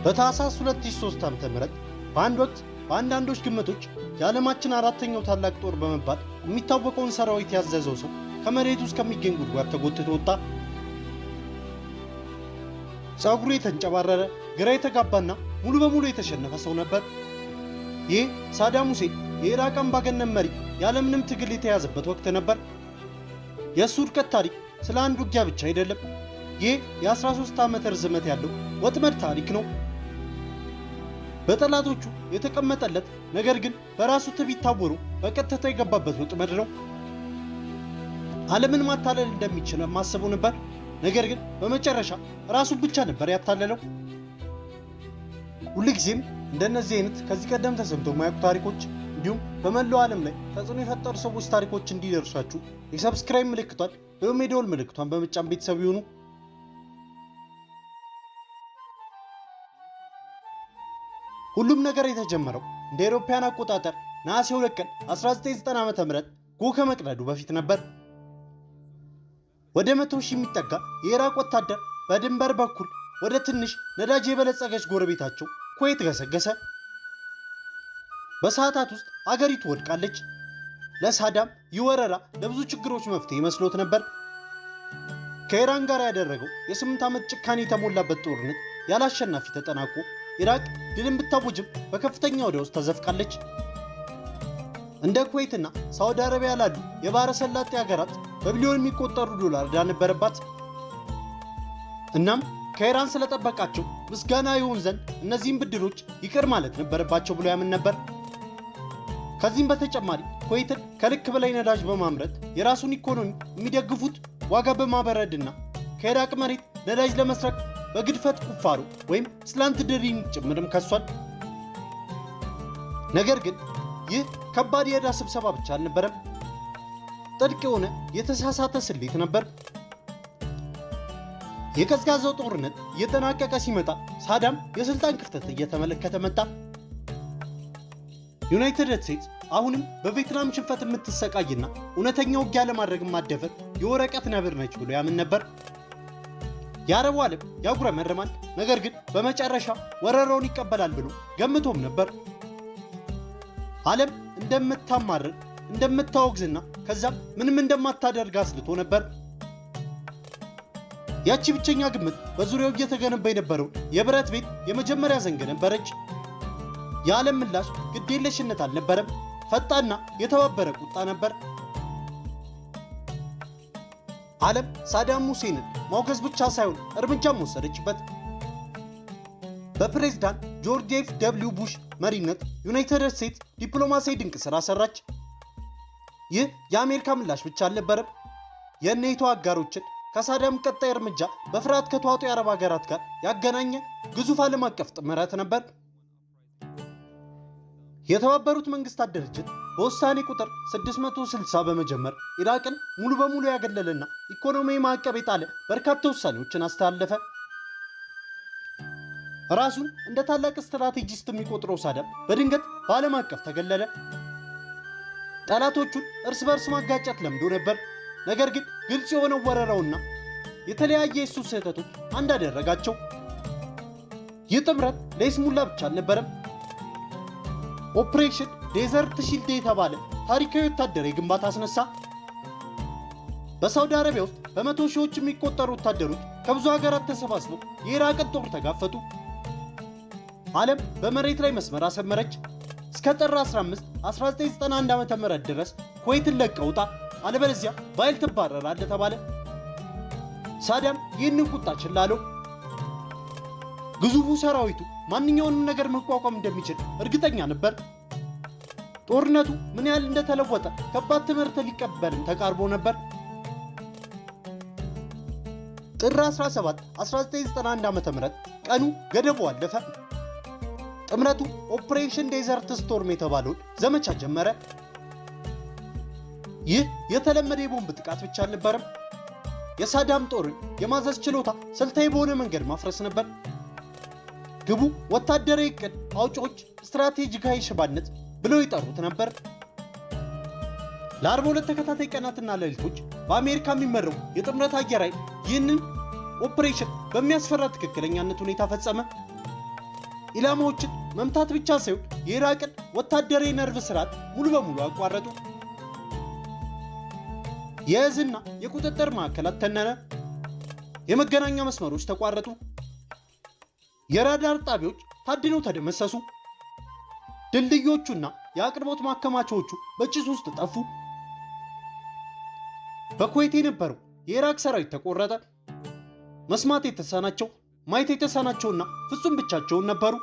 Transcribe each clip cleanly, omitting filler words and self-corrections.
በታህሳስ 2003 ዓ.ም በአንድ ወቅት በአንዳንዶች ግምቶች የዓለማችን አራተኛው ታላቅ ጦር በመባል የሚታወቀውን ሰራዊት ያዘዘው ሰው ከመሬት ውስጥ ከሚገኝ ጉድጓድ ተጎትቶ ወጣ። ፀጉሩ የተንጨባረረ፣ ግራ የተጋባና ሙሉ በሙሉ የተሸነፈ ሰው ነበር። ይህ ሳዳም ሁሴን የኢራቅ አምባገነን መሪ ያለምንም ትግል የተያዘበት ወቅት ነበር። የእሱ ውድቀት ታሪክ ስለ አንድ ውጊያ ብቻ አይደለም። ይህ የ13 ዓመት ርዝመት ያለው ወጥመድ ታሪክ ነው። በጠላቶቹ የተቀመጠለት ነገር ግን በራሱ ትዕቢት ታውሮ በቀጥታ የገባበት ወጥመድ ነው። ዓለምን ማታለል እንደሚችል ማሰቡ ነበር። ነገር ግን በመጨረሻ ራሱን ብቻ ነበር ያታለለው። ሁልጊዜም እንደነዚህ አይነት ከዚህ ቀደም ተሰምቶ የማያውቁ ታሪኮች እንዲሁም በመላው ዓለም ላይ ተጽዕኖ የፈጠሩ ሰዎች ታሪኮች እንዲደርሷችሁ የሰብስክራይብ ምልክቷን ወይም የደወል ምልክቷን በመጫን ቤተሰብ ይሁኑ። ሁሉም ነገር የተጀመረው እንደ አውሮፓውያን አቆጣጠር ነሐሴ 2 ቀን 1990 ዓ.ም ጎህ ከመቅደዱ በፊት ነበር። ወደ 100 ሺህ የሚጠጋ የኢራቅ ወታደር በድንበር በኩል ወደ ትንሽ ነዳጅ የበለጸገች ጎረቤታቸው ኩዌት ገሰገሰ። በሰዓታት ውስጥ አገሪቱ ወድቃለች። ለሳዳም ይህ ወረራ ለብዙ ችግሮች መፍትሄ መስሎት ነበር። ከኢራን ጋር ያደረገው የ8 ዓመት ጭካኔ የተሞላበት ጦርነት ያለ አሸናፊ ተጠናቆ ኢራቅ ድልን ብታውጅም በከፍተኛ ወደ ውስጥ ተዘፍቃለች። እንደ ኩዌትና ሳውዲ አረቢያ ላሉ የባህረ ሰላጤ ሀገራት በቢሊዮን የሚቆጠሩ ዶላር ዕዳ ነበረባት። እናም ከኢራን ስለጠበቃቸው ምስጋና ይሆን ዘንድ እነዚህን ብድሮች ይቅር ማለት ነበረባቸው ብሎ ያምን ነበር። ከዚህም በተጨማሪ ኩዌትን ከልክ በላይ ነዳጅ በማምረት የራሱን ኢኮኖሚ የሚደግፉት ዋጋ በማበረድና ከኢራቅ መሬት ነዳጅ ለመስረቅ በግድፈት ቁፋሮ ወይም ስላንት ድሪንግ ጭምርም ከሷል። ነገር ግን ይህ ከባድ የዕዳ ስብሰባ ብቻ አልነበረም። ጥልቅ የሆነ የተሳሳተ ስሌት ነበር። የቀዝቃዛው ጦርነት እየተጠናቀቀ ሲመጣ ሳዳም የስልጣን ክፍተት እየተመለከተ መጣ። ዩናይትድ ስቴትስ አሁንም በቪየትናም ሽንፈት የምትሰቃይና እውነተኛ ውጊያ ለማድረግ ማደፈር የወረቀት ነብር ነች ብሎ ያምን ነበር። የአረቡ ዓለም ያጉረመርማል፣ ነገር ግን በመጨረሻ ወረራውን ይቀበላል ብሎ ገምቶም ነበር። ዓለም እንደምታማርር እንደምታወግዝና ከዛም ምንም እንደማታደርግ አስልቶ ነበር። ያቺ ብቸኛ ግምት በዙሪያው እየተገነባ የነበረውን የብረት ቤት የመጀመሪያ ዘንግ ነበረች። የዓለም ምላሽ ግዴለሽነት አልነበረም፣ ፈጣንና የተባበረ ቁጣ ነበር። ዓለም ሳዳም ሁሴንን ማውገዝ ብቻ ሳይሆን እርምጃም ወሰደችበት። በፕሬዝዳንት ጆርጅ ኤፍ ደብሊው ቡሽ መሪነት ዩናይትድ ስቴትስ ዲፕሎማሲያዊ ድንቅ ሥራ ሰራች። ይህ የአሜሪካ ምላሽ ብቻ አልነበረም። የኔቶ አጋሮችን ከሳዳም ቀጣይ እርምጃ በፍርሃት ከተዋጡ የአረብ ሀገራት ጋር ያገናኘ ግዙፍ ዓለም አቀፍ ጥምረት ነበር። የተባበሩት መንግስታት ድርጅት በውሳኔ ቁጥር 660 በመጀመር ኢራቅን ሙሉ በሙሉ ያገለለና ኢኮኖሚያዊ ማዕቀብ የጣለ በርካታ ውሳኔዎችን አስተላለፈ። ራሱን እንደ ታላቅ ስትራቴጂስት የሚቆጥረው ሳዳም በድንገት በዓለም አቀፍ ተገለለ። ጠላቶቹን እርስ በርስ ማጋጨት ለምዶ ነበር። ነገር ግን ግልጽ የሆነው ወረራውና የተለያየ የሱ ስህተቶች አንድ አደረጋቸው። ይህ ጥምረት ለይስሙላ ብቻ አልነበረም። ኦፕሬሽን ዴዘርት ሺልድ የተባለ ታሪካዊ ወታደራዊ ግንባታ አስነሳ። በሳውዲ አረቢያ ውስጥ በመቶ ሺዎች የሚቆጠሩ ወታደሮች ከብዙ ሀገራት ተሰባስበው የኢራቅን ጦር ተጋፈጡ። ዓለም በመሬት ላይ መስመር አሰመረች። እስከ ጥር 15 1991 ዓ.ም ድረስ ኩዌትን ለቀህ ውጣ፣ አለበለዚያ በኃይል ትባረራለህ ተባለ። ሳዳም ይህንን ቁጣ ችላ አለው። ግዙፉ ሰራዊቱ ማንኛውንም ነገር መቋቋም እንደሚችል እርግጠኛ ነበር። ጦርነቱ ምን ያህል እንደተለወጠ ከባድ ትምህርት ሊቀበልም ተቃርቦ ነበር። ጥር 17 1991 ዓ.ም ቀኑ ገደቡ አለፈ። ጥምረቱ ኦፕሬሽን ዴዘርት ስቶርም የተባለውን ዘመቻ ጀመረ። ይህ የተለመደ የቦምብ ጥቃት ብቻ አልነበረም። የሳዳም ጦርን የማዘዝ ችሎታ ስልታዊ በሆነ መንገድ ማፍረስ ነበር። ግቡ ወታደራዊ ዕቅድ አውጪዎች ስትራቴጂካዊ ሽባነት ብለው ይጠሩት ነበር። ለ42 ተከታታይ ቀናትና ሌሊቶች በአሜሪካ የሚመራው የጥምረት አየር ኃይል ይህንን ኦፕሬሽን በሚያስፈራ ትክክለኛነት ሁኔታ ፈጸመ። ኢላማዎችን መምታት ብቻ ሳይሆን የኢራቅን ወታደራዊ ነርቭ ስርዓት ሙሉ በሙሉ አቋረጡ። የእዝና የቁጥጥር ማዕከላት ተነነ። የመገናኛ መስመሮች ተቋረጡ። የራዳር ጣቢያዎች ታድነው ተደመሰሱ። ድልድዮቹና የአቅርቦት ማከማቻዎቹ በጭስ ውስጥ ጠፉ። በኩዌት የነበረው የኢራቅ ሰራዊት ተቆረጠ። መስማት የተሳናቸው ማየት የተሳናቸውና ፍጹም ብቻቸውን ነበሩ።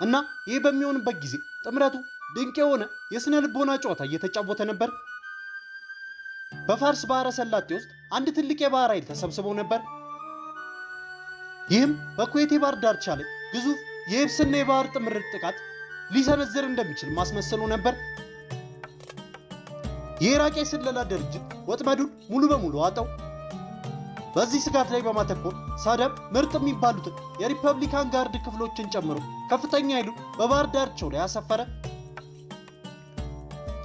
እና ይህ በሚሆንበት ጊዜ ጥምረቱ ድንቅ የሆነ የስነ ልቦና ጨዋታ እየተጫወተ ነበር። በፋርስ ባህረ ሰላጤ ውስጥ አንድ ትልቅ የባህር ኃይል ተሰብስበው ነበር። ይህም በኩዌት የባህር ዳርቻ ላይ ግዙፍ የየብስና የባህር ጥምረት ጥቃት ሊሰነዝር እንደሚችል ማስመሰሉ ነበር። የኢራቅ የስለላ ድርጅት ወጥመዱን ሙሉ በሙሉ አጠው። በዚህ ስጋት ላይ በማተኮር ሳዳም ምርጥ የሚባሉትን የሪፐብሊካን ጋርድ ክፍሎችን ጨምሮ ከፍተኛ ኃይሉ በባህር ዳርቻው ላይ አሰፈረ።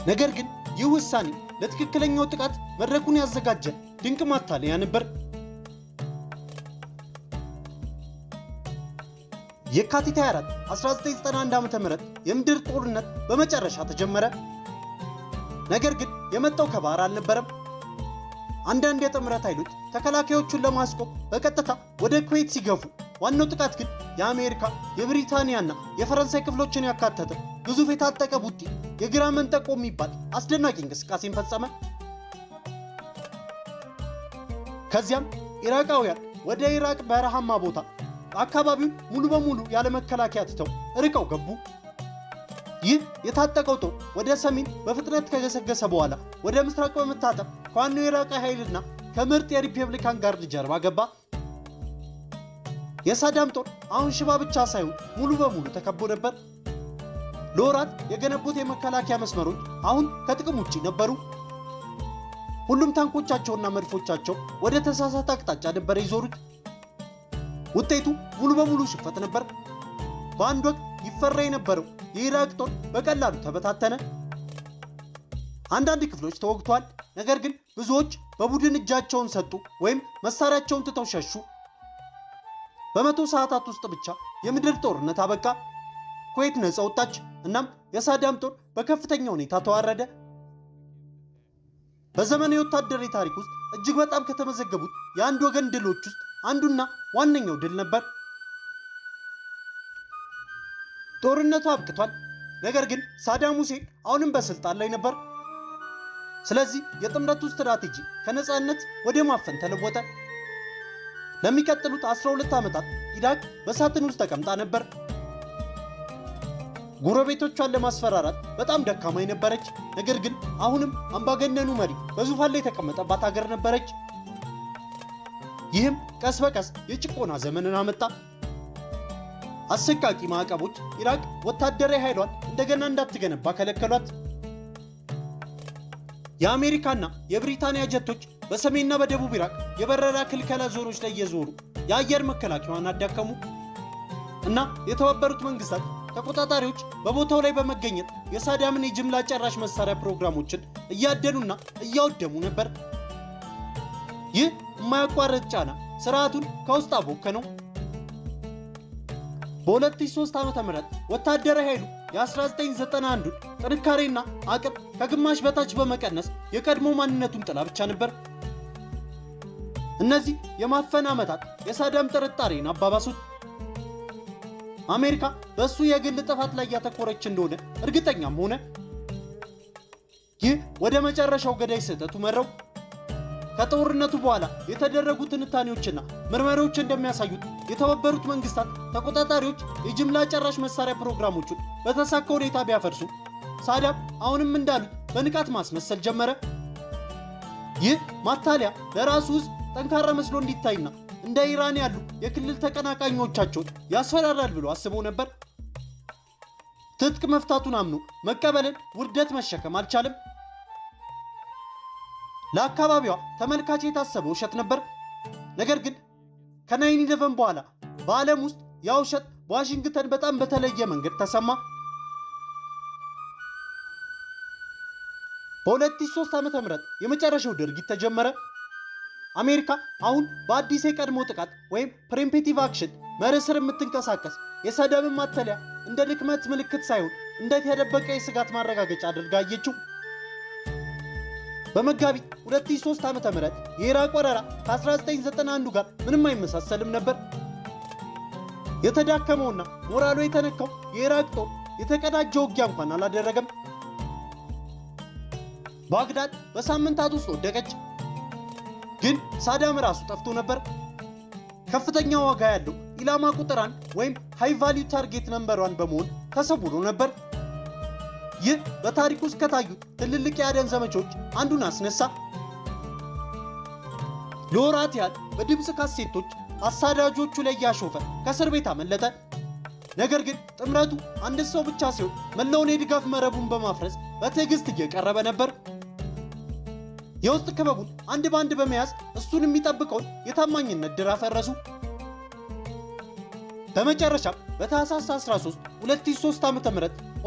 ነገር ግን ይህ ውሳኔ ለትክክለኛው ጥቃት መድረኩን ያዘጋጀ ድንቅ ማታለያ ነበር። የካቲት 24 1991 ዓ.ም የምድር ጦርነት በመጨረሻ ተጀመረ። ነገር ግን የመጣው ከባህር አልነበረም። አንዳንድ የጥምረት ኃይሎች ተከላካዮቹን ለማስቆም በቀጥታ ወደ ኩዌት ሲገፉ፣ ዋናው ጥቃት ግን የአሜሪካ የብሪታንያና የፈረንሳይ ክፍሎችን ያካተተ ግዙፍ የታጠቀ ቡጢ የግራ መንጠቆ የሚባል አስደናቂ እንቅስቃሴን ፈጸመ። ከዚያም ኢራቃውያን ወደ ኢራቅ በረሃማ ቦታ አካባቢውን ሙሉ በሙሉ ያለ መከላከያ ትተው ርቀው ገቡ። ይህ የታጠቀው ጦር ወደ ሰሜን በፍጥነት ከገሰገሰ በኋላ ወደ ምስራቅ በመታጠፍ ከዋናው የኢራቅ ኃይልና ከምርጥ የሪፐብሊካን ጋርድ ጀርባ ገባ። የሳዳም ጦር አሁን ሽባ ብቻ ሳይሆን ሙሉ በሙሉ ተከቦ ነበር። ለወራት የገነቡት የመከላከያ መስመሮች አሁን ከጥቅም ውጪ ነበሩ። ሁሉም ታንኮቻቸውና መድፎቻቸው ወደ ተሳሳተ አቅጣጫ ነበር ይዞሩት። ውጤቱ ሙሉ በሙሉ ሽንፈት ነበር። በአንድ ወቅት ይፈራ የነበረው የኢራቅ ጦር በቀላሉ ተበታተነ። አንዳንድ ክፍሎች ተወግተዋል። ነገር ግን ብዙዎች በቡድን እጃቸውን ሰጡ ወይም መሳሪያቸውን ትተው ሸሹ። በመቶ ሰዓታት ውስጥ ብቻ የምድር ጦርነት አበቃ። ኩዌት ነፃ ወጣች። እናም የሳዳም ጦር በከፍተኛ ሁኔታ ተዋረደ። በዘመናዊ ወታደራዊ ታሪክ ውስጥ እጅግ በጣም ከተመዘገቡት የአንድ ወገን ድሎች ውስጥ አንዱና ዋነኛው ድል ነበር። ጦርነቱ አብቅቷል። ነገር ግን ሳዳም ሁሴን አሁንም በስልጣን ላይ ነበር። ስለዚህ የጥምረቱ ስትራቴጂ ከነፃነት ወደ ማፈን ተለወጠ። ለሚቀጥሉት 12 ዓመታት ኢራቅ በሳጥን ውስጥ ተቀምጣ ነበር። ጎረቤቶቿን ለማስፈራራት በጣም ደካማ ነበረች። ነገር ግን አሁንም አምባገነኑ መሪ በዙፋን ላይ የተቀመጠባት ሀገር ነበረች። ይህም ቀስ በቀስ የጭቆና ዘመንን አመጣ። አሰቃቂ ማዕቀቦች ኢራቅ ወታደራዊ ኃይሏን እንደገና እንዳትገነባ ከለከሏት። የአሜሪካና የብሪታንያ ጀቶች በሰሜንና በደቡብ ኢራቅ የበረራ ክልከላ ዞኖች ላይ እየዞሩ የአየር መከላከያዋን አዳከሙ እና የተባበሩት መንግስታት ተቆጣጣሪዎች በቦታው ላይ በመገኘት የሳዳምን የጅምላ ጨራሽ መሳሪያ ፕሮግራሞችን እያደኑና እያወደሙ ነበር። ይህ የማያቋርጥ ጫና ስርዓቱን ከውስጥ አቦከነው። በ2003 ዓ.ም ወታደራዊ ኃይሉ የ1991 ጥንካሬና አቅም ከግማሽ በታች በመቀነስ የቀድሞ ማንነቱን ጥላ ብቻ ነበር። እነዚህ የማፈን ዓመታት የሳዳም ጥርጣሬን አባባሱት። አሜሪካ በእሱ የግል ጥፋት ላይ ያተኮረች እንደሆነ እርግጠኛም ሆነ። ይህ ወደ መጨረሻው ገዳይ ስህተቱ መራው። ከጦርነቱ በኋላ የተደረጉ ትንታኔዎችና ምርመራዎች እንደሚያሳዩት የተባበሩት መንግስታት ተቆጣጣሪዎች የጅምላ ጨራሽ መሳሪያ ፕሮግራሞቹን በተሳካ ሁኔታ ቢያፈርሱ፣ ሳዳም አሁንም እንዳሉት በንቃት ማስመሰል ጀመረ። ይህ ማታለያ ለራሱ ህዝብ ጠንካራ መስሎ እንዲታይና እንደ ኢራን ያሉ የክልል ተቀናቃኞቻቸውን ያስፈራራል ብሎ አስበው ነበር። ትጥቅ መፍታቱን አምኖ መቀበልን ውርደት መሸከም አልቻለም። ለአካባቢዋ ተመልካች የታሰበ ውሸት ነበር። ነገር ግን ከ9/11 በኋላ በዓለም ውስጥ ያ ውሸት በዋሽንግተን በጣም በተለየ መንገድ ተሰማ። በ2003 ዓ.ም የመጨረሻው ድርጊት ተጀመረ። አሜሪካ አሁን በአዲስ የቀድሞ ጥቃት ወይም ፕሪምፒቲቭ አክሽን መርህ ስር የምትንቀሳቀስ የሳዳምን ማተለያ እንደ ድክመት ምልክት ሳይሆን እንደ የተደበቀ የስጋት ማረጋገጫ አድርጋ አየችው። በመጋቢት 2003 ዓ.ም የኢራቅ ወረራ ከ1991 ጋር ምንም አይመሳሰልም ነበር። የተዳከመውና ሞራሉ የተነካው የኢራቅ ጦር የተቀዳጀ ውጊያ እንኳን አላደረገም። ባግዳድ በሳምንታት ውስጥ ወደቀች። ግን ሳዳም ራሱ ጠፍቶ ነበር። ከፍተኛ ዋጋ ያለው ኢላማ ቁጥር 1 ወይም ሃይ ቫልዩ ታርጌት ነምበር 1 በመሆን ተሰውሮ ነበር። ይህ በታሪክ ውስጥ ከታዩት ትልልቅ የአደን ዘመቻዎች አንዱን አስነሳ። ለወራት ያህል በድምፅ ካሴቶች አሳዳጆቹ ላይ ያሾፈ ከእስር ቤት አመለጠ። ነገር ግን ጥምረቱ አንድ ሰው ብቻ ሲሆን መላውን የድጋፍ መረቡን በማፍረስ በትዕግስት እየቀረበ ነበር። የውስጥ ክበቡን አንድ ባንድ በመያዝ እሱን የሚጠብቀውን የታማኝነት ድር አፈረሱ። በመጨረሻም በታህሳስ 13 2003 ዓ.ም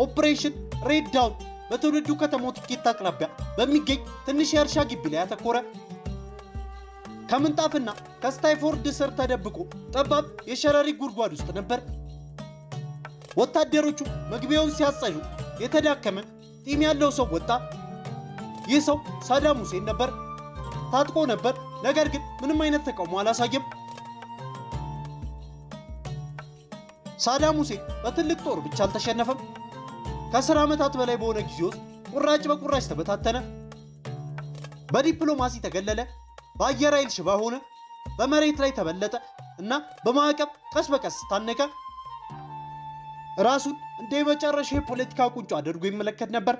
ኦፕሬሽን ሬድ ዳውን በትውልዱ ከተማው ቲኬት አቅራቢያ በሚገኝ ትንሽ የእርሻ ግቢ ላይ አተኮረ። ከምንጣፍና ከስታይፎርድ ስር ተደብቆ ጠባብ የሸረሪ ጉድጓድ ውስጥ ነበር። ወታደሮቹ መግቢያውን ሲያጸዱ የተዳከመ ጢም ያለው ሰው ወጣ። ይህ ሰው ሳዳም ሁሴን ነበር። ታጥቆ ነበር፣ ነገር ግን ምንም አይነት ተቃውሞ አላሳየም። ሳዳም ሁሴን በትልቅ ጦር ብቻ አልተሸነፈም። ከ10 ዓመታት በላይ በሆነ ጊዜ ውስጥ ቁራጭ በቁራጭ ተበታተነ። በዲፕሎማሲ ተገለለ፣ በአየር ኃይል ሽባ ሆነ፣ በመሬት ላይ ተበለጠ እና በማዕቀብ ቀስ በቀስ ታነቀ። ራሱን እንደ የመጨረሻ የፖለቲካ ቁንጮ አድርጎ ይመለከት ነበር።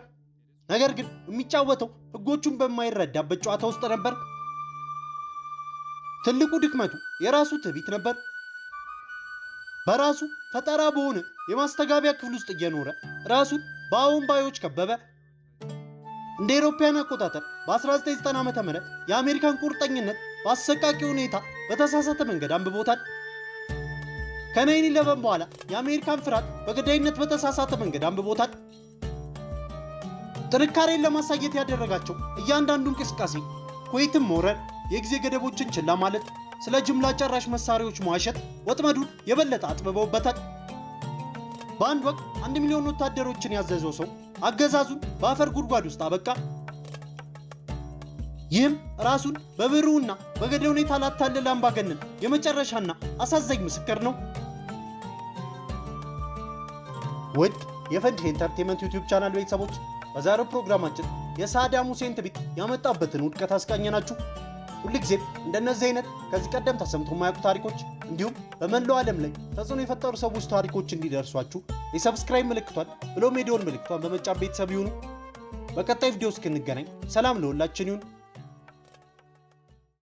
ነገር ግን የሚጫወተው ሕጎቹን በማይረዳበት ጨዋታ ውስጥ ነበር። ትልቁ ድክመቱ የራሱ ትዕቢት ነበር። በራሱ ፈጠራ በሆነ የማስተጋቢያ ክፍል ውስጥ እየኖረ ራሱን በአዎንባዮች ከበበ። እንደ አውሮፓውያን አቆጣጠር በ1990 ዓ.ም የአሜሪካን ቁርጠኝነት በአሰቃቂ ሁኔታ በተሳሳተ መንገድ አንብቦታል። ከ9/11 በኋላ የአሜሪካን ፍርሃት በገዳይነት በተሳሳተ መንገድ አንብቦታል። ጥንካሬን ለማሳየት ያደረጋቸው እያንዳንዱ እንቅስቃሴ ኩዌትን መውረር፣ የጊዜ ገደቦችን ችላ ማለት፣ ስለ ጅምላ ጨራሽ መሳሪያዎች መዋሸት ወጥመዱን የበለጠ አጥብበውበታል። በአንድ ወቅት 1 ሚሊዮን ወታደሮችን ያዘዘው ሰው አገዛዙን በአፈር ጉድጓድ ውስጥ አበቃ። ይህም ራሱን በብሩህና በገዳይ ሁኔታ ላታለለ አምባገነን የመጨረሻና አሳዛኝ ምስክር ነው። ውድ የፈንጂ ኢንተርቴይንመንት ዩቲዩብ ቻናል ቤተሰቦች በዛሬው ፕሮግራማችን የሳዳም ሁሴን ትዕቢት ያመጣበትን ውድቀት አስቃኘናችሁ። ሁልጊዜም እንደነዚህ አይነት ከዚህ ቀደም ተሰምቶ የማያውቁ ታሪኮች እንዲሁም በመላው ዓለም ላይ ተጽዕኖ የፈጠሩ ሰዎች ታሪኮች እንዲደርሷችሁ የሰብስክራይብ ምልክቷን ብሎም የደወል ምልክቷን በመጫን ቤተሰብ ይሁኑ። በቀጣይ ቪዲዮ እስክንገናኝ ሰላም ለሁላችን ይሁን።